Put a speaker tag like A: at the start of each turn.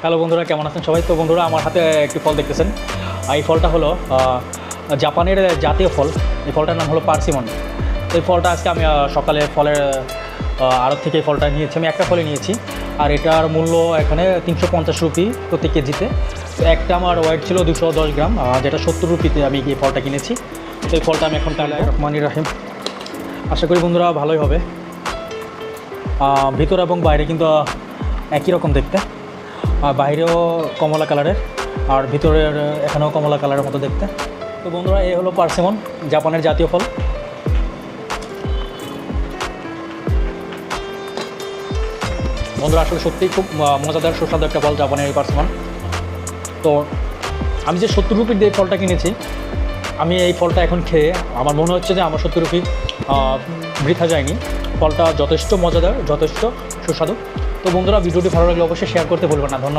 A: Hello বন্ধুরা, কেমন আছেন সবাই? তো বন্ধুরা, আমার হাতে একটি ফল দেখতেছেন। এই ফলটা হলো জাপানের জাতীয় ফল। এই ফলটার নাম হলো পার্সিমন। এই ফলটা আজকে আমি সকালে ফলের আড়ত থেকে এই ফলটা নিয়েছি। আমি একটা ফলে নিয়েছি, আর এটার মূল্য এখানে 350 রুপি প্রতি কেজিতে। তো একটা আমার ওয়েট ছিল 210 গ্রাম, যেটা 70 রুপিতে আমি এই ফলটা কিনেছি। তো এই ফলটা আমি এখন রহমানির রাহিম। আশা করি বন্ধুরা ভালোই হবে। ভিতর এবং বাইরে কিন্তু একই রকম দেখতে। বাইরেও কমলা কালারের, আর ভিতরের এখানেও কমলা কালারের মতো দেখতে। তো বন্ধুরা, এই হলো পার্সিমন, জাপানের জাতীয় ফল। বন্ধুরা, আসলে সত্যিই খুব মজাদার সুস্বাদু একটা ফল জাপানের এই পার্সিমন। তো আমি যে 70 রুপির দিয়ে ফলটা কিনেছি, আমি এই ফলটা এখন খেয়ে আমার মনে হচ্ছে যে আমার 70 রুপি বৃথা যায়নি। ফলটা যথেষ্ট মজাদার, যথেষ্ট সুস্বাদু। তো বন্ধুরা, ভিডিওটি ভালো লাগলে অবশ্যই শেয়ার করতে ভুলবেন না। ধন্যবাদ।